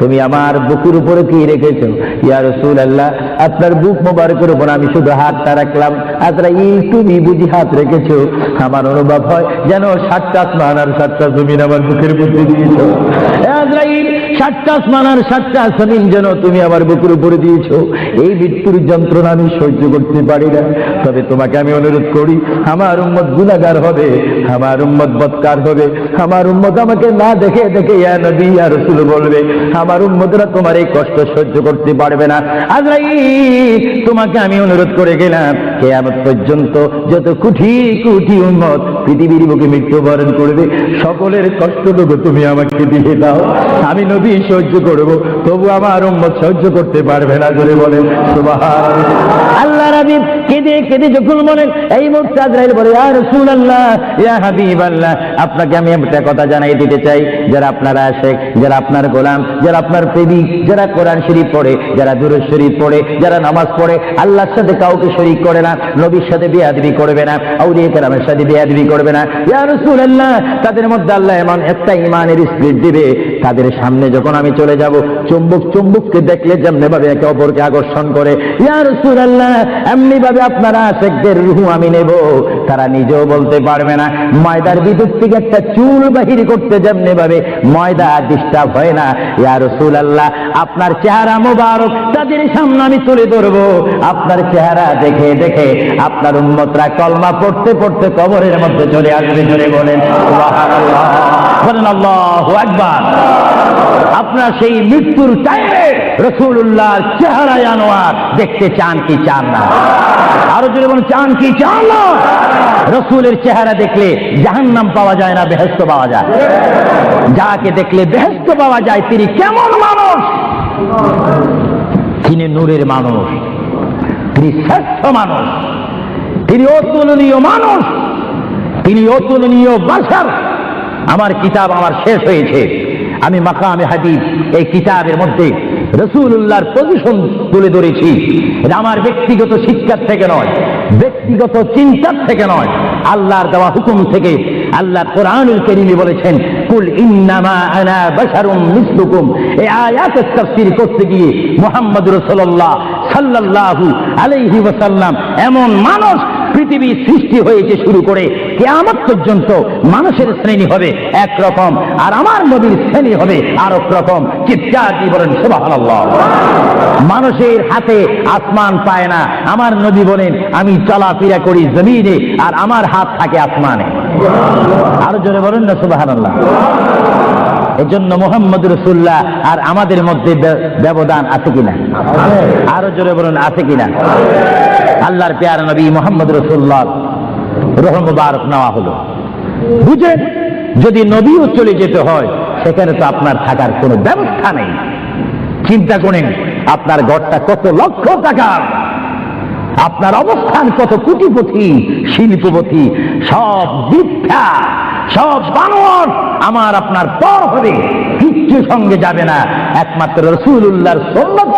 তুমি আমার বুকের উপরে কি রেখেছো? ইয়া রাসূলুল্লাহ, আপনার বুক মোবারকের উপর আমি শুধু হাতটা রাখলাম। আজরাইল, তুমি বুঝি হাত রেখেছো? আমার অনুভব হয় যেন 7টা আসমান আর 7টা জমিন আমার বুকের মধ্যে দিয়েছো। আজরাইল, 7টা আসমান আর 7টা জমিন যেন তুমি আমার বুকের উপরে দিয়েছো। এই মৃত্যুর যন্ত্রণা আমি সহ্য করতে পারি না। তবে তোমাকে আমি অনুরোধ করি, আমার উম্মত গুনাহগার হবে, আমার উম্মত বদকার হবে, আমার উম্মত আমাকে না দেখে দেখে ইয়া নবী ইয়া রাসূল বলবে, আমার উম্মতরা তোমার এই কষ্ট সহ্য করতে পারবে না। আজরাইল, তোমাকে আমি অনুরোধ করে গেলাম, কিয়ামত পর্যন্ত যত কোটি কোটি উম্মত পৃথিবীর বুকে মৃত্যুবরণ করবে, সকলের কষ্টটুকু তুমি আমাকে দিয়ে দাও। আমি নবী সহ্য করব, তবু আমার উম্মত সহ্য করতে পারবে না। জোরে বলেন সুবহানাল্লাহ। আল্লাহ নবী কেঁদে কেঁদে যখন বলেন, এই মুহূর্তে আজরাইল বলে, ইয়া রাসূলুল্লাহ, ইয়া হাবিবাল্লাহ, আপনাকে আমি একটা কথা জানাই দিতে চাই। যারা আপনারা আশিক, যারা আপনার গোলাম, যারা আপনার প্রেমিক, যারা কোরআন শরীফ পড়ে, যারা দুরূদ শরীফ পড়ে, যারা নামাজ পড়ে, আল্লাহর সাথে কাউকে শরীক করে না, নবীর সাথে বেয়াদবি করবে না, আউলিয়া কেরামের সাথে বেয়াদবি করবে না, ইয়া রাসূলুল্লাহ, তাদের মধ্যে আল্লাহ এমন একটা ঈমানের স্পিরিট দিবে, তাদের সামনে যখন আমি চলে যাব, চুম্বক চুম্বককে দেখলে যেমনি ভাবে একে অপরকে আকর্ষণ করে, ইয়া রাসূলুল্লাহ, এমনি ভাবে আপনারা আশিকদের রূহ আমি নেব, তারা নিজেও বলতে পারবে না। ময়দার ভিতর থেকে একটা চুল বাহির করতে যেমনি ভাবে ময়দা ডিস্টার্ব হয় না, ইয়া রাসূলুল্লাহ, আপনার চেহারা মোবারক তাদের সামনে আমি তুলে ধরবো। আপনার চেহারা দেখে দেখে আপনার উম্মতরা কলমা পড়তে পড়তে কবরের মধ্যে চলে আসবে। জোরে বলেন সুবহানাল্লাহ, বলেন আল্লাহু আকবার। আপনার সেই মৃত্যুর টাইমে রাসূলুল্লাহর চেহারায় আনোয়ার দেখতে চান কি চান না? আরো জোরে বলেন, চান কি চান না? রাসূলের চেহারা দেখলে জাহান্নাম পাওয়া যায় না, বেহেশত পাওয়া যায়। যাকে দেখলে বেহেশত পাওয়া যায়, তিনি কেমন মানুষ? তিনি নূরের মানুষ, তিনি শ্রেষ্ঠ মানুষ, তিনি অতুলনীয় মানুষ, তিনি অতুলনীয় বাশার। আমার কিতাব আমার শেষ হয়েছে, আমি মাকামে হাদিস এই কিতাবের মধ্যে রাসূলুল্লাহর পজিশন তুলে ধরেছি। এটা আমার ব্যক্তিগত শিক্ষার থেকে নয়, ব্যক্তিগত চিন্তার থেকে নয়, আল্লাহর দেওয়া হুকুম থেকে। আল্লাহ কোরআনুল কারীমে বলেছেন, কুল ইন্নামা আনা বাশারুম মিসলুকুম। এই আয়াতের তাফসীর করতে গিয়ে মুহাম্মদ রাসূলুল্লাহ সাল্লাল্লাহু আলাইহি ওয়াসাল্লাম এমন মানুষ, পৃথিবী সৃষ্টি হয়েছে শুরু করে কিয়ামত পর্যন্ত মানুষের শ্রেণী হবে একরকম, আর আমার নবীর শ্রেণী হবে আরেক রকম। চিৎকার দিয়ে বলেন সুবহানাল্লাহ। মানুষের হাতে আসমান পায় না, আমার নবী বলেন, আমি চলাফেরা করি জমিনে আর আমার হাত থাকে আসমানে। আরো জোরে বলেন না সুবহানাল্লাহ। এজন্য মুহাম্মদ রাসূলুল্লাহ আর আমাদের মধ্যে ব্যবধান আছে কিনা? আরো জোরে বলেন, আছে কিনা? আল্লাহর প্যারা নবী মুহাম্মদ রাসূলুল্লাহ রূহ মুবারক নেওয়া হলো। বুঝেন, যদি নবীও চলে যেতে হয়, সেখানে তো আপনার থাকার কোনো ব্যবস্থা নেই। চিন্তা করেন, আপনার ঘরটা কত লক্ষ টাকার, আপনার অবস্থান কত কোটিপতি শিল্পপতি, সব মিথ্যা, সব বানর আমার আপনার পর হবে, কিচ্ছু সঙ্গে যাবে না, একমাত্র রাসূলুল্লাহর সুন্নাত